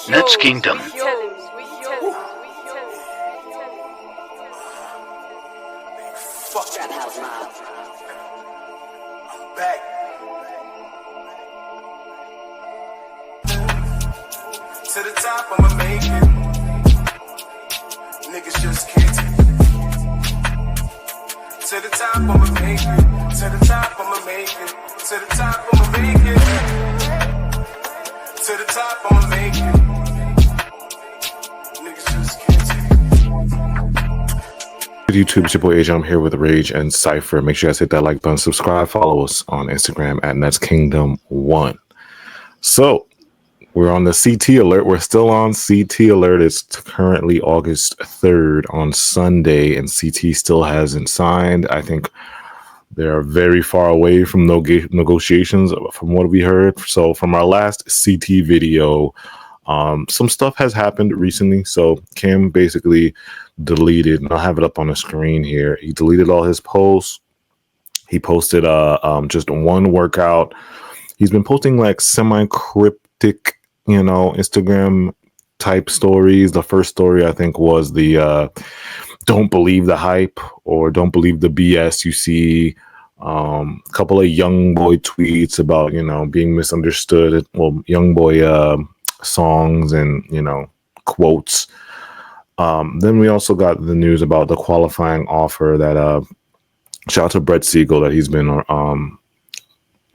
Nets Kingdom. Fuck that house now. I'm back. To the top, I'ma make it. Niggas just can't take it. To the top, I'ma make it. To the top, I'ma make it. To the top, I'ma make it. To the top, I'ma make it. Niggas just can't take it. YouTube, it's your boy Asia. I'm here with Rage and Cypher. Make sure you guys hit that like button, subscribe, follow us on Instagram at Nets Kingdom 1. So we're on the CT alert. We're still on CT alert. It's currently August 3rd on Sunday, and CT still hasn't signed. I think they are very far away from negotiations from what we heard. So from our last CT video, some stuff has happened recently. So Cam basically deleted, and I'll have it up on the screen here. He deleted all his posts. He posted just one workout. He's been posting like semi-cryptic, Instagram type stories. The first story I think was the don't believe the hype or don't believe the BS you see. A couple of young boy tweets about, being misunderstood. Well, young boy songs and, quotes. Then we also got the news about the qualifying offer that shout out to Brett Siegel, that he's been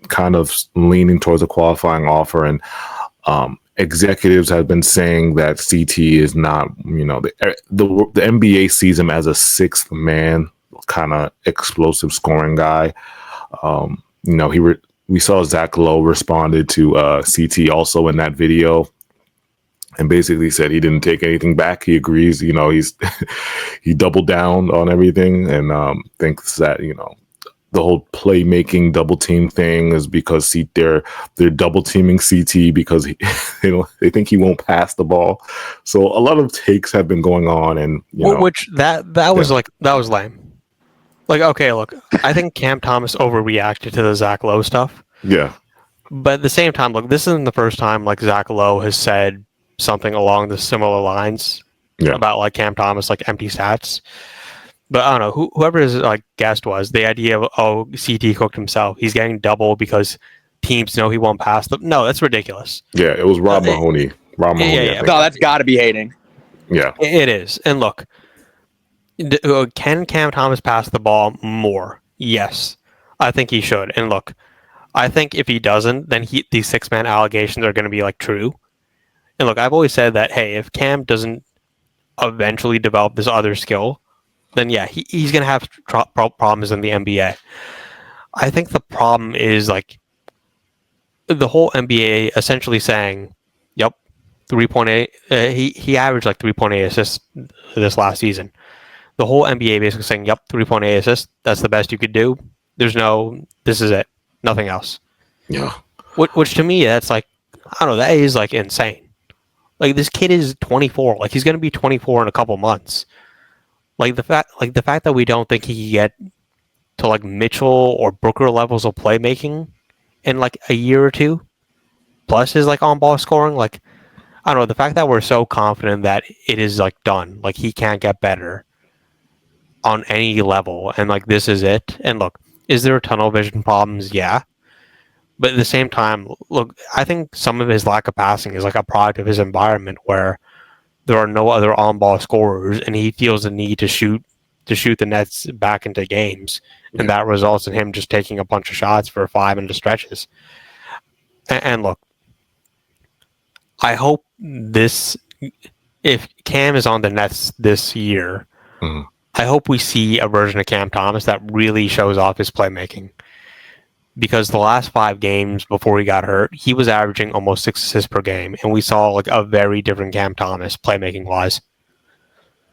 kind of leaning towards a qualifying offer, and executives have been saying that CT is not, the NBA sees him as a sixth man, kind of explosive scoring guy. We saw Zach Lowe responded to CT also in that video, and basically said he didn't take anything back. He agrees, he's he doubled down on everything, and thinks that the whole playmaking double team thing is because they're double teaming CT because they think he won't pass the ball. So a lot of takes have been going on, and which was lame. Like, okay, look, I think Cam Thomas overreacted to the Zach Lowe stuff. Yeah, but at the same time, look, this isn't the first time like Zach Lowe has said something along the similar lines about like Cam Thomas, like empty stats. But I don't know, whoever his guest was, the idea of CT cooked himself. He's getting double because teams know he won't pass them. No, that's ridiculous. Yeah, it was Rob Mahoney. No, that's got to be hating. Yeah, it is. And look, can Cam Thomas pass the ball more? Yes, I think he should. And look, I think if he doesn't, then these six-man allegations are going to be true. And look, I've always said that, hey, if Cam doesn't eventually develop this other skill, then yeah, he's going to have problems in the NBA. I think the problem is the whole NBA essentially saying, yep, 3.8. He averaged 3.8 assists this last season. The whole NBA basically saying, yep, 3.8 assists. That's the best you could do. This is it. Nothing else. Yeah. Which to me, that's I don't know, that is insane. This kid is 24. He's going to be 24 in a couple months. The fact that we don't think he can get to Mitchell or Booker levels of playmaking in a year or two, plus his on-ball scoring, I don't know, the fact that we're so confident that it is done, he can't get better on any level, and this is it. And look, is there tunnel vision problems? Yeah. But at the same time, look, I think some of his lack of passing is a product of his environment where there are no other on-ball scorers, and he feels the need to shoot the Nets back into games, and that results in him just taking a bunch of shots for 5-minute stretches. And look, I hope if Cam is on the Nets this year, I hope we see a version of Cam Thomas that really shows off his playmaking. Because the last 5 games before he got hurt, he was averaging almost 6 assists per game, and we saw a very different Cam Thomas playmaking wise.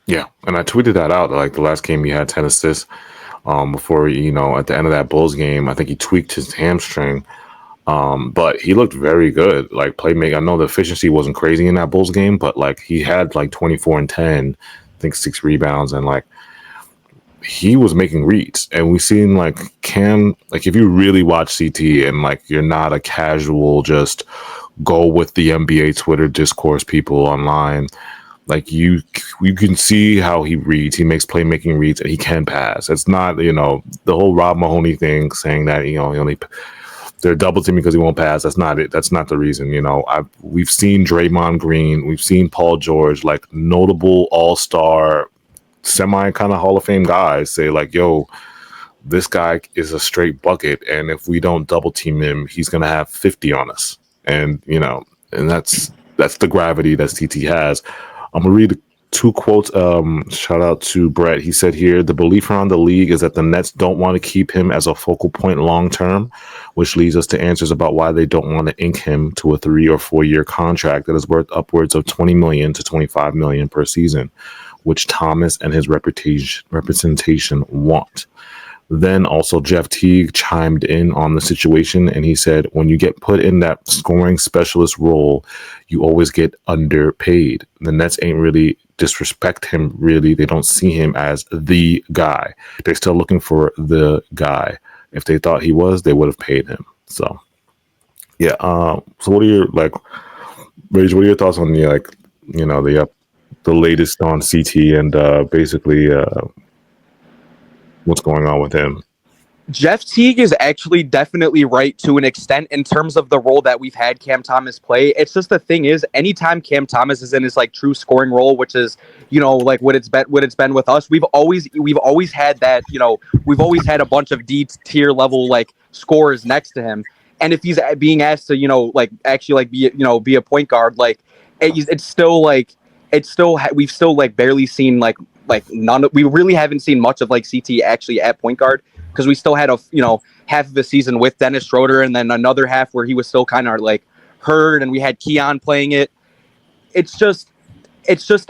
Yeah, and I tweeted that out. The last game he had 10 assists. Before at the end of that Bulls game, I think he tweaked his hamstring. But he looked very good. Playmaking. I know the efficiency wasn't crazy in that Bulls game, but he had 24 and 10, I think 6 rebounds, and he was making reads, and we've seen Cam, if you really watch CT and you're not a casual just go with the NBA Twitter discourse people online. Like you can see how he reads. He makes playmaking reads, and he can pass. It's not, the whole Rob Mahoney thing saying that he only they're double teaming because he won't pass. That's not it. That's not the reason. We've seen Draymond Green, we've seen Paul George, like notable all-star, semi kind of Hall of Fame guys say like, "Yo, this guy is a straight bucket, and if we don't double team him, he's gonna have 50 on us." And and that's the gravity that CT has. I'm gonna read 2 quotes. Shout out to Brett. He said here, the belief around the league is that the Nets don't want to keep him as a focal point long term, which leads us to answers about why they don't want to ink him to a 3 or 4 year contract that is worth upwards of $20 million to $25 million per season, which Thomas and his representation want. Then also Jeff Teague chimed in on the situation, and he said, when you get put in that scoring specialist role, you always get underpaid. The Nets ain't really disrespect him, really. They don't see him as the guy. They're still looking for the guy. If they thought he was, they would have paid him. So, yeah. So what are your, Rage, what are your thoughts on the latest on CT and basically what's going on with him? Jeff Teague is actually definitely right to an extent in terms of the role that we've had Cam Thomas play. It's just the thing is, anytime Cam Thomas is in his true scoring role, which is what it's been with us, we've always had that. We've always had a bunch of D tier level scorers next to him, and if he's being asked to be a point guard, we've still barely seen we really haven't seen much of CT actually at point guard, because we still had half of the season with Dennis Schroeder, and then another half where he was still kind of hurt, and we had Keon playing it. It's just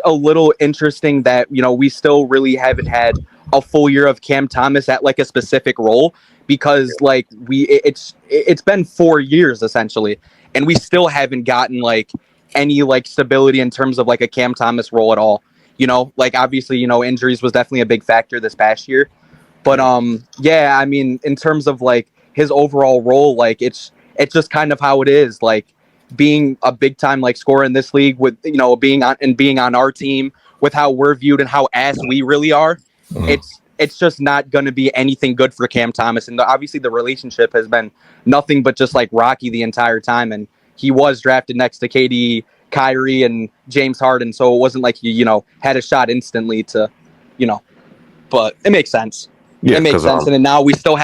a little interesting that we still really haven't had a full year of Cam Thomas at a specific role, because it's been 4 years essentially, and we still haven't gotten any stability in terms of a Cam Thomas role at all. Obviously, injuries was definitely a big factor this past year. But, yeah, I mean, in terms of, his overall role, it's just kind of how it is. Being a big-time, scorer in this league with, being on our team, with how we're viewed and how ass we really are, it's just not going to be anything good for Cam Thomas. And obviously the relationship has been nothing but just, rocky the entire time. And he was drafted next to KD, Kyrie, and James Harden, so it wasn't like he, had a shot instantly to, but it makes sense. Yeah, it makes sense. And then now we still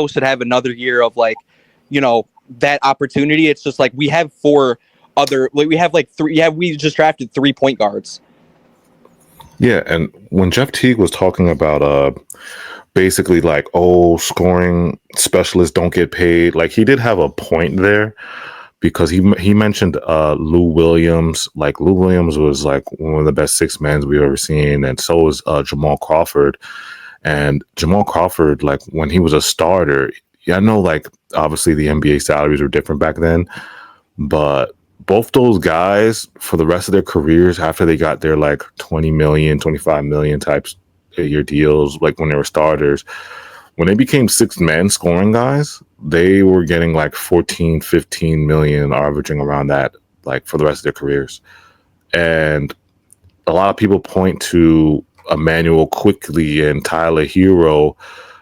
should have another year of that opportunity. It's just we have 4 other, we have 3. Yeah, we just drafted 3 point guards. Yeah, and when Jeff Teague was talking about basically scoring specialists don't get paid, he did have a point there. Because he mentioned Lou Williams. Lou Williams was one of the best 6 men we've ever seen, and so was Jamal Crawford. And Jamal Crawford, when he was a starter, I know obviously the NBA salaries were different back then, but both those guys for the rest of their careers, after they got their 20 million, 25 million types a year deals, when they were starters, when they became 6-man scoring guys, they were getting 14, 15 million, averaging around that, for the rest of their careers. And a lot of people point to Emmanuel Quickley and Tyler Hero,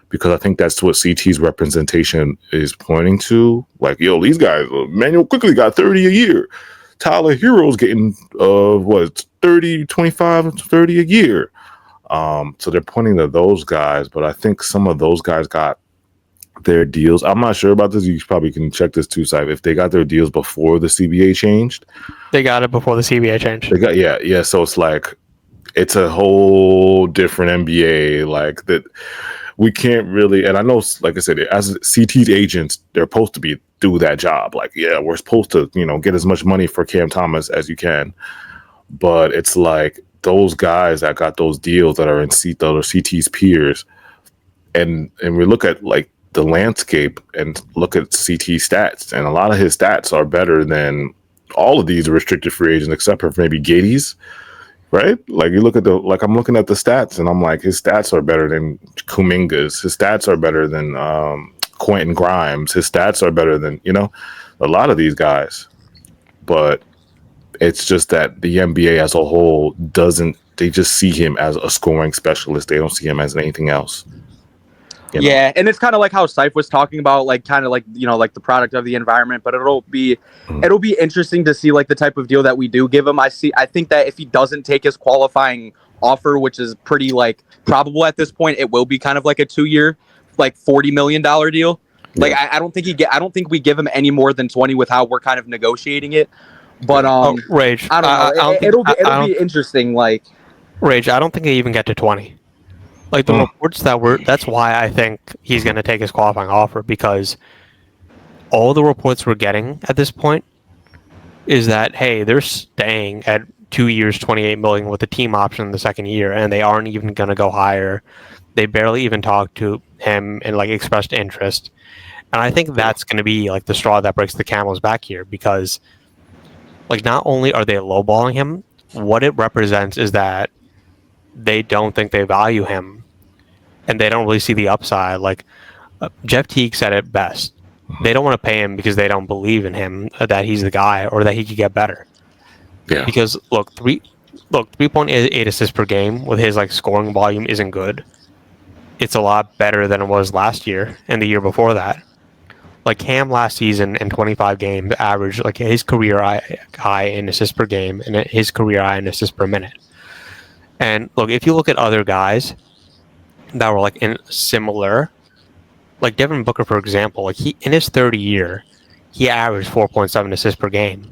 because I think that's what CT's representation is pointing to. These guys, Emmanuel Quickley got 30 a year. Tyler Hero's getting 30, 25, 30 a year. So they're pointing to those guys, but I think some of those guys got their deals. I'm not sure about this. You probably can check this too, Saif. If they got their deals before the CBA changed. They got it before the CBA changed. They got yeah. So it's a whole different NBA. That we can't really. And I know, like I said, as CT's agents, they're supposed to do that job. We're supposed to get as much money for Cam Thomas as you can, but it's those guys that got those deals that are in CT's peers, and we look at the landscape and look at CT stats, and a lot of his stats are better than all of these restricted free agents except for maybe Gades, right? You look at I'm looking at the stats and I'm his stats are better than Kuminga's, his stats are better than Quentin Grimes, his stats are better than a lot of these guys. but it's just that the NBA as a whole doesn't. They just see him as a scoring specialist. They don't see him as anything else. You know? Yeah, and it's kind of like how Syph was talking about, like kind of like, you know, like the product of the environment. But it'll be interesting to see like the type of deal that we do give him. I think that if he doesn't take his qualifying offer, which is pretty like probable at this point, it will be kind of like a 2-year, like $40 million deal. Like I don't think we give him any more than 20 with how we're kind of negotiating it. But Rage. I don't know. It'll be interesting. Like Rage. I don't think they even get to 20. Like the reports that's why I think he's going to take his qualifying offer, because all the reports we're getting at this point is that, hey, they're staying at 2 years, $28 million with a team option in the second year, and they aren't even going to go higher. They barely even talked to him and like expressed interest. And I think that's going to be like the straw that breaks the camel's back here, because like not only are they lowballing him, what it represents is that they don't think they value him, and they don't really see the upside. Like Jeff Teague said it best. They don't want to pay him because they don't believe in him, that he's the guy, or that he could get better. Yeah. Because look, 3.8 assists per game with his like scoring volume isn't good. It's a lot better than it was last year and the year before that. Like Cam last season in 25 games averaged like his career high in assists per game and his career high in assists per minute. And look, if you look at other guys that were like in similar, like Devin Booker, for example, like he in his 30 year, he averaged 4.7 assists per game.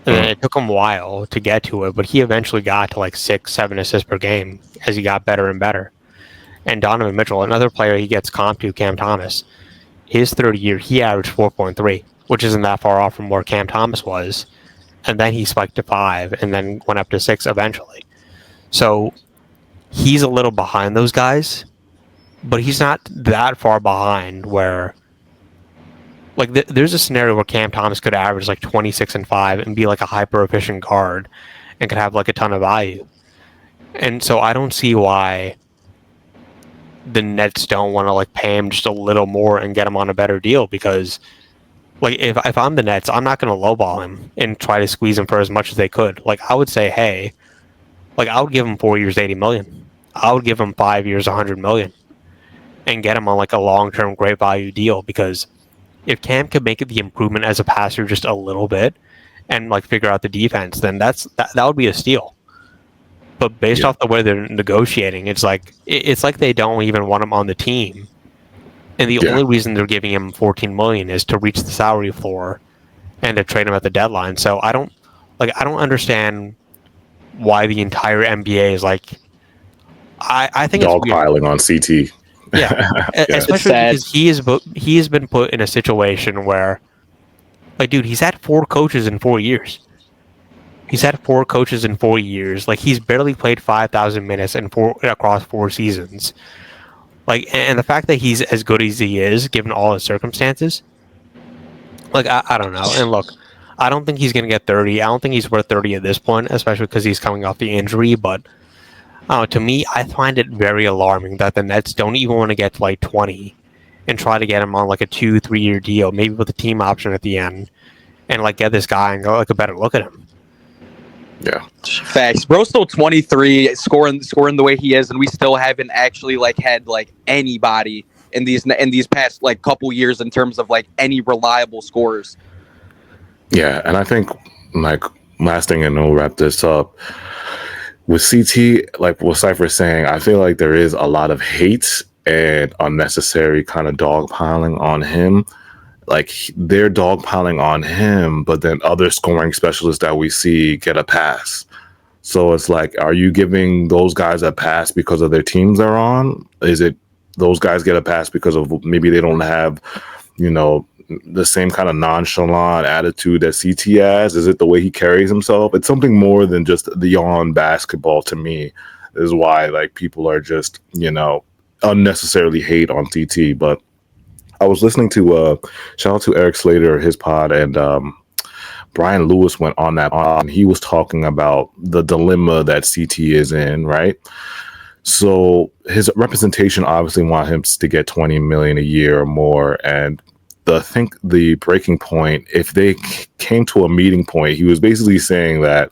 And then it took him a while to get to it, but he eventually got to like 6-7 assists per game as he got better and better. And Donovan Mitchell, another player he gets comped to, Cam Thomas, his 30 year, he averaged 4.3, which isn't that far off from where Cam Thomas was. And then he spiked to 5 and then went up to 6 eventually. So he's a little behind those guys, but he's not that far behind where, like, there's a scenario where Cam Thomas could average like 26 and 5 and be like a hyper efficient guard and could have like a ton of value. And so I don't see why the Nets don't want to like pay him just a little more and get him on a better deal, because like if I'm the Nets, I'm not going to lowball him and try to squeeze him for as much as they could. Like I would say, hey, like I would give him 4 years, $80 million. I would give him 5 years, $100 million, and get him on like a long-term great value deal. Because if Cam could make the improvement as a passer just a little bit and like figure out the defense, then that would be a steal. But based off the way they're negotiating, it's like they don't even want him on the team, and the only reason they're giving him $14 million is to reach the salary floor and to trade him at the deadline. So I don't understand why the entire NBA is like. I think it's dogpiling on CT. Yeah, especially because he has been put in a situation where, like, dude, he's had 4 coaches in 4 years. Like, he's barely played 5,000 minutes across 4 seasons. Like, and the fact that he's as good as he is, given all his circumstances, like, I don't know. And look, I don't think he's going to get 30. I don't think he's worth 30 at this point, especially because he's coming off the injury. But to me, I find it very alarming that the Nets don't even want to get to like 20 and try to get him on like a 2-3 year deal, maybe with a team option at the end, and like get this guy and go like a better look at him. Yeah, facts. Bro's still 23, scoring the way he is, and we still haven't actually like had like anybody in these past like couple years in terms of like any reliable scorers. Yeah, and I think like last thing, and we'll wrap this up with CT. Like what Cypher's saying, I feel like there is a lot of hate and unnecessary kind of dogpiling on him. Like they're dogpiling on him, but then other scoring specialists that we see get a pass. So it's like, are you giving those guys a pass because of their teams they're on? Is it those guys get a pass because of maybe they don't have, the same kind of nonchalant attitude that CT has? Is it the way he carries himself? It's something more than just beyond basketball to me, is why like people are just, unnecessarily hate on CT. But I was listening to shout out to Eric Slater, his pod, and Brian Lewis went on that and he was talking about the dilemma that CT is in, right? So his representation obviously want him to get $20 million a year or more, and I think the breaking point, if they came to a meeting point, he was basically saying that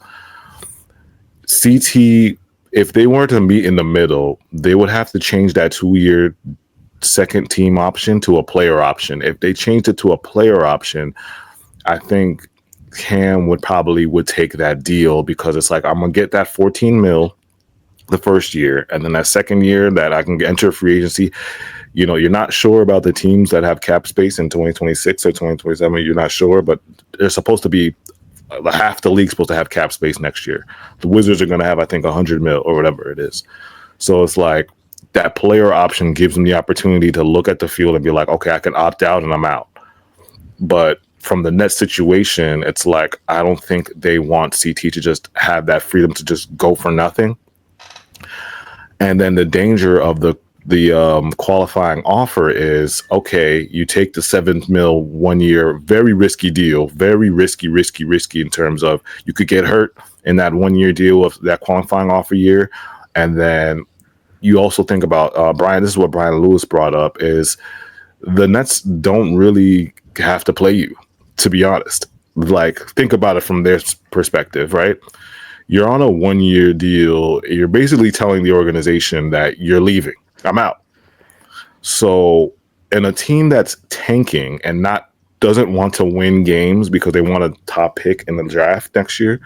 CT, if they weren't to meet in the middle, they would have to change that 2-year second team option to a player option. If they changed it to a player option, I think Cam would take that deal, because it's like, I'm gonna get that 14 mil the first year, and then that second year that I can enter free agency. You're not sure about the teams that have cap space in 2026 or 2027. You're not sure, but they're supposed to be half the league's supposed to have cap space next year. The Wizards are going to have, I think, 100 mil or whatever it is. So it's like that player option gives them the opportunity to look at the field and be like, okay, I can opt out and I'm out. But from the Nets situation, it's like, I don't think they want CT to just have that freedom to just go for nothing. And then the danger of the qualifying offer is, okay, you take the 7 mil 1 year, very risky deal, very risky in terms of you could get hurt in that 1 year deal of that qualifying offer year. And then you also think about, Brian, this is what Brian Lewis brought up, is the Nets don't really have to play you, to be honest. Like, think about it from their perspective, right? You're on a 1 year deal. You're basically telling the organization that you're leaving. I'm out. So in a team that's tanking and doesn't want to win games because they want a top pick in the draft next year,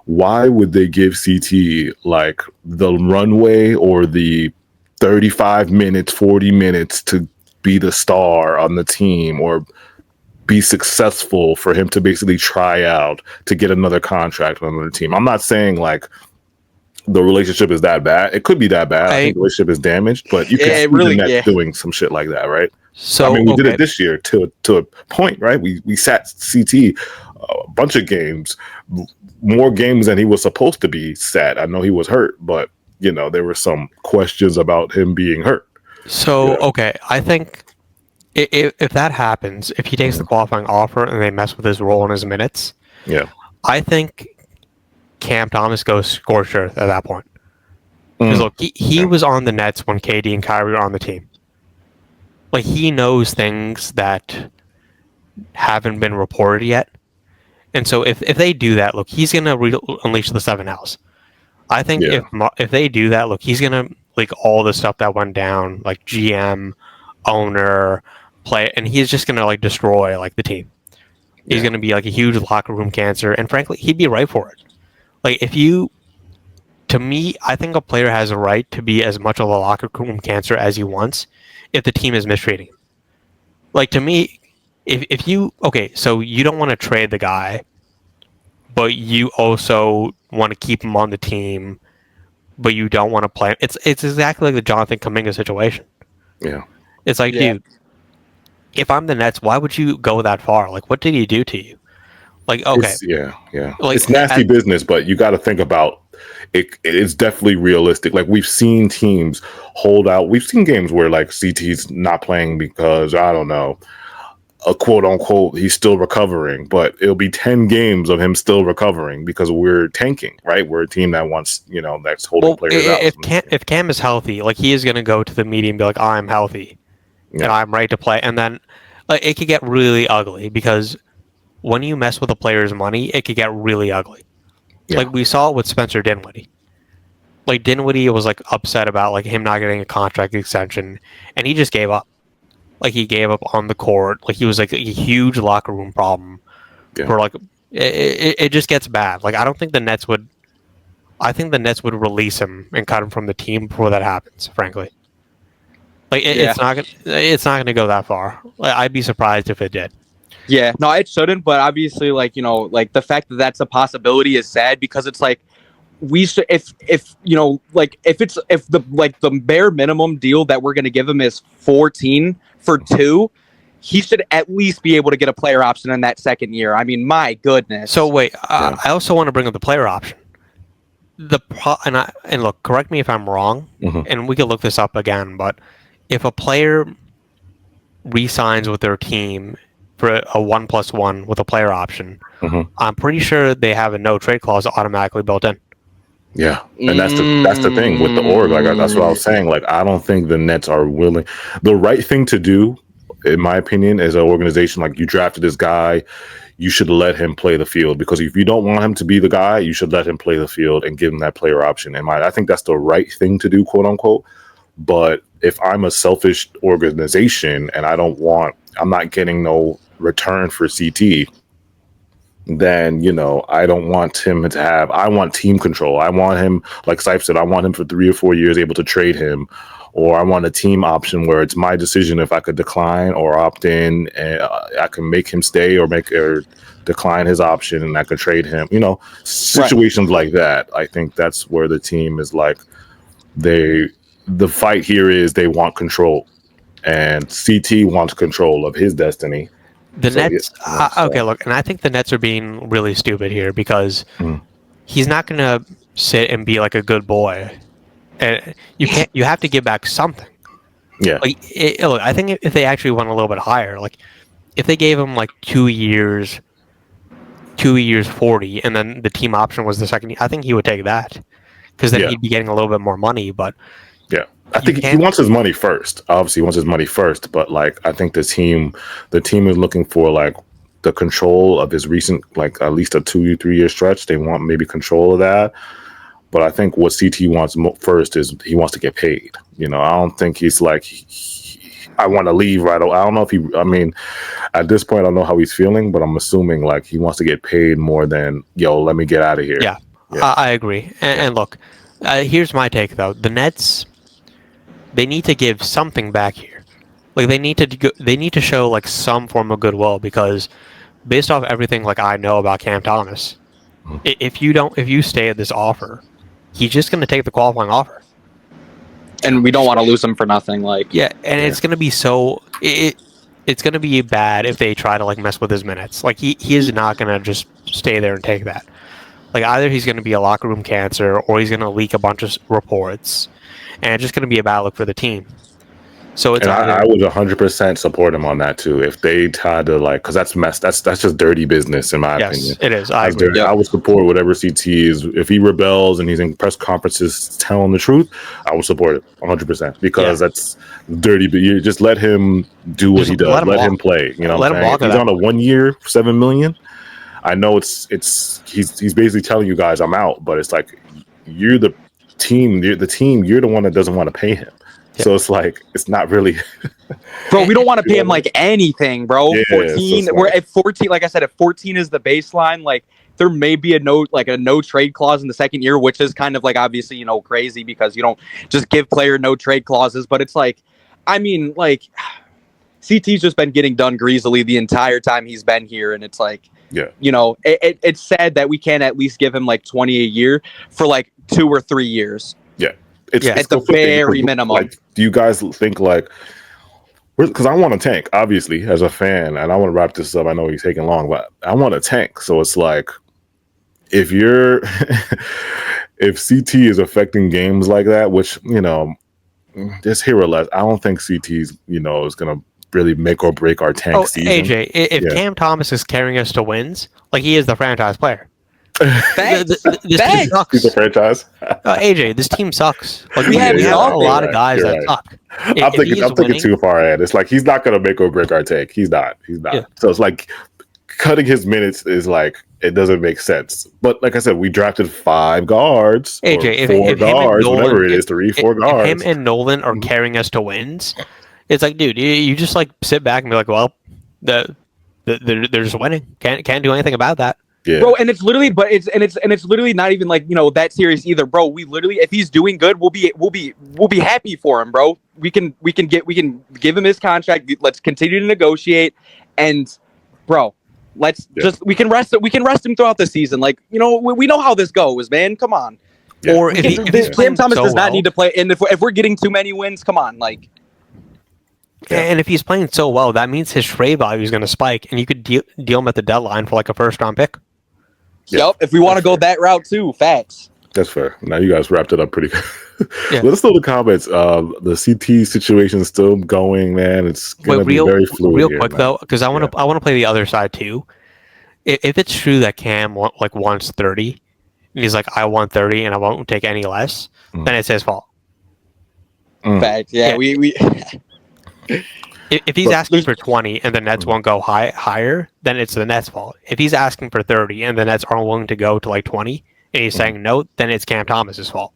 why would they give CT like the runway or the 35 minutes, 40 minutes to be the star on the team or be successful, for him to basically try out to get another contract on another team? I'm not saying like the relationship is that bad. It could be that bad. I think the relationship is damaged, but you can see the Nets doing some shit like that, right? So I mean, we did it this year to a point, right? We sat CT a bunch of games, more games than he was supposed to be sat. I know he was hurt, but there were some questions about him being hurt. So okay, I think if that happens, if he takes the qualifying offer and they mess with his role and his minutes, I think Cam Thomas goes scorched earth at that point. Because look, he was on the Nets when KD and Kyrie were on the team. Like, he knows things that haven't been reported yet. And so if they do that, look, he's going to unleash the 7 L's. I think if they do that, look, he's going to like all the stuff that went down, like GM, owner, play, and he's just going to like destroy like the team. He's going to be like a huge locker room cancer, and frankly, he'd be right for it. Like, to me, I think a player has a right to be as much of a locker room cancer as he wants if the team is mistreating him. Like, to me, if you, okay, so you don't want to trade the guy, but you also want to keep him on the team, but you don't want to play him. It's exactly like the Jonathan Kuminga situation. Yeah. It's like, dude, if I'm the Nets, why would you go that far? Like, what did he do to you? Like, okay. Like, it's nasty business, but you got to think about it. It's definitely realistic. Like, we've seen teams hold out. We've seen games where like CT's not playing because, I don't know, a quote unquote, he's still recovering, but it'll be 10 games of him still recovering because we're tanking, right? We're a team that wants, that's holding players out. If Cam is healthy, like, he is going to go to the media and be like, I'm healthy and I'm ready to play. And then it could get really ugly, because when you mess with a player's money, it could get really ugly. Yeah. Like, we saw it with Spencer Dinwiddie. Like, Dinwiddie was like upset about like him not getting a contract extension, and he just gave up. Like, he gave up on the court. Like, he was like a huge locker room problem. For like, it just gets bad. Like, I don't think the Nets would. I think the Nets would release him and cut him from the team before that happens. Frankly, like it's not gonna go that far. Like, I'd be surprised if it did. Yeah, no, it shouldn't. But obviously, like, like the fact that that's a possibility is sad, because it's like we should, if the bare minimum deal that we're going to give him is 14 for 2, he should at least be able to get a player option in that second year. I mean, my goodness. So wait, I also want to bring up the player option. And look, correct me if I'm wrong, and we can look this up again. But if a player re-signs with their team for a 1+1 with a player option, I'm pretty sure they have a no trade clause automatically built in. Yeah, and that's the thing with the org. Like, that's what I was saying. Like, I don't think the Nets are willing. The right thing to do, in my opinion, as an organization, like you drafted this guy, you should let him play the field, because if you don't want him to be the guy, you should let him play the field and give him that player option. And I think that's the right thing to do, quote unquote. But if I'm a selfish organization and I'm not getting no return for CT, then, I don't want him to I want team control. I want him, like Sipe said, I want him for 3 or 4 years, able to trade him. Or I want a team option where it's my decision if I could decline or opt in, and I can make him stay or decline his option, and I could trade him. Situations like that. I think that's where the team is like, the fight here is they want control, and CT wants control of his destiny. The Nets, okay, look, and I think the Nets are being really stupid here, because he's not going to sit and be like a good boy. And you have to give back something. Yeah. Look, I think if they actually went a little bit higher, like if they gave him like 2 years 40, and then the team option was the second year, I think he would take that, because then he'd be getting a little bit more money. But yeah, I think he wants his money first. Obviously, he wants his money first. But like, I think the team is looking for like the control of his recent, like at least a 2 or 3 year stretch. They want maybe control of that. But I think what CT wants first is he wants to get paid. I don't think he's like, I want to leave right away. I don't know if at this point, I don't know how he's feeling, but I'm assuming like he wants to get paid more than, let me get out of here. Yeah. I agree. And look, here's my take though. The Nets, they need to give something back here. Like they need to show like some form of goodwill, because based off everything like I know about Cam Thomas, if you stay at this offer, he's just going to take the qualifying offer, and we don't want to lose him for nothing. Like, it's going to be it's going to be bad if they try to like mess with his minutes. Like he is not going to just stay there and take that. Like either he's going to be a locker room cancer, or he's going to leak a bunch of reports, and it's just going to be a bad look for the team. So it's I would 100% support him on that too. If they try to like, because that's just dirty business in my opinion. It is. I would support whatever CT is. If he rebels and he's in press conferences telling the truth, I would support it 100%, because that's dirty. But you just let him do what he does. Let him play. Let him walk. He's on a 1 year, $7 million. I know he's basically telling you guys I'm out, but it's like you're the team. You're the one that doesn't want to pay him. Yeah. So it's like, it's not really. Bro, we don't want to pay him like anything, bro. Yeah, 14. We're at 14. Like I said, if 14 is the baseline, like there may be a no trade clause in the second year, which is kind of like obviously, crazy, because you don't just give player no trade clauses. But it's like, CT's just been getting done greasily the entire time he's been here. And it's like, it's sad that we can't at least give him like 20 a year for like 2 or 3 years. Yeah. It's at the very minimum. Like, do you guys think like, because I want to tank, obviously, as a fan, and I want to wrap this up. I know he's taking long, but I want to tank. So it's like, if CT is affecting games like that, which, just here or less, I don't think CT's, is going to really make or break our tank season. AJ, if Cam Thomas is carrying us to wins, like he is the franchise player. This team sucks. He's a franchise. AJ, this team sucks. Like we have a lot of guys that suck. I'm thinking too far ahead. It's like he's not going to make or break our take. He's not. Yeah. So it's like cutting his minutes is like, it doesn't make sense. But like I said, we drafted 5 guards. AJ, or 4 guards, whatever it is, 3, 4 guards. If him and Nolan are carrying us to wins, it's like, dude, you just like sit back and be like, well, they're just winning. Can't do anything about that. Yeah. Bro, and it's literally, it's literally not even like that serious either, bro. We literally, if he's doing good, we'll be happy for him, bro. We can give him his contract. Let's continue to negotiate, and bro, we can rest him throughout the season. Like we know how this goes, man. Come on. Yeah. Or if Cam Thomas does not need to play, and if we're getting too many wins, come on, like. Yeah. And if he's playing so well, that means his trade value is going to spike, and you could deal him at the deadline for like a first-round pick. Yeah. Yep, if we want to go that route too, facts. That's fair. Now you guys wrapped it up pretty good. Yeah. Let us know in the comments. The CT situation is still going, man. It's gonna be very fluid. Real quick though, because I want to play the other side too. If it's true that Cam wants 30, and he's like, I want 30, and I won't take any less, then it's his fault. Facts. Yeah, we. If he's But asking for 20 and the Nets won't go higher, then it's the Nets' fault. If he's asking for 30 and the Nets aren't willing to go to like 20 and he's saying no, then it's Cam Thomas's fault.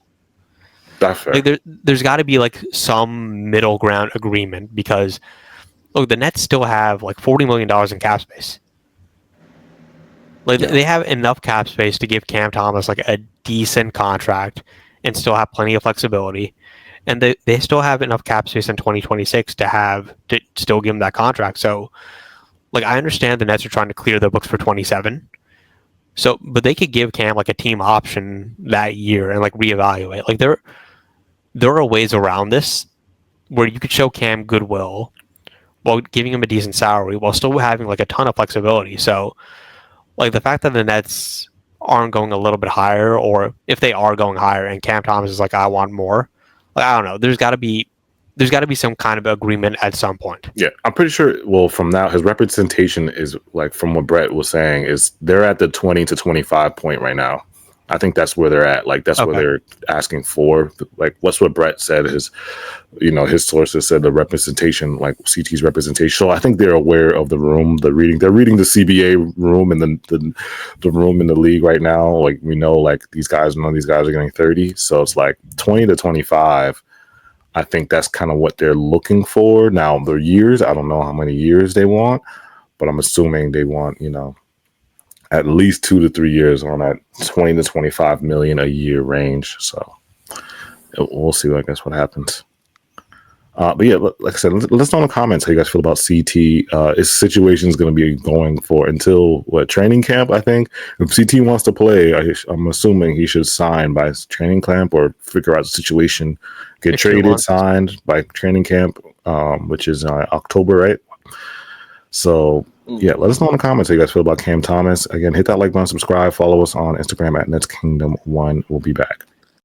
That's fair. Like there's got to be like some middle ground agreement because look, the Nets still have like $40 million in cap space. Like they have enough cap space to give Cam Thomas like a decent contract and still have plenty of flexibility. And they still have enough cap space in 2026 to still give him that contract. So, like, I understand the Nets are trying to clear their books for 27. So, but they could give Cam like a team option that year and like reevaluate. Like, there are ways around this where you could show Cam goodwill while giving him a decent salary while still having like a ton of flexibility. So, like, the fact that the Nets aren't going a little bit higher, or if they are going higher and Cam Thomas is like, I want more. I don't know. There's got to be some kind of agreement at some point. Yeah, I'm pretty sure. Well, from now, his representation is like from what Brett was saying is they're at the 20 to 25 point right now. I think that's where they're at. Like that's what they're asking for. Like what's what Brett said. His sources said the representation, like CT's representation. So I think they're aware of the room. They're reading the CBA room and the room in the league right now. Like we know, like none of these guys are getting 30. So it's like 20 to 25. I think that's kind of what they're looking for. Now their years, I don't know how many years they want, but I'm assuming they want, at least 2 to 3 years on that 20 to 25 million a year range. So we'll see, I guess, what happens. But yeah, like I said, let us know in the comments how you guys feel about CT. His situation is going to be going for until training camp, I think. If CT wants to play, I'm assuming he should sign by training camp or figure out the situation, get traded, signed by training camp, which is October, right? So yeah, let us know in the comments how you guys feel about Cam Thomas. Again, hit that like button, subscribe, follow us on Instagram at NetsKingdom1. We'll be back.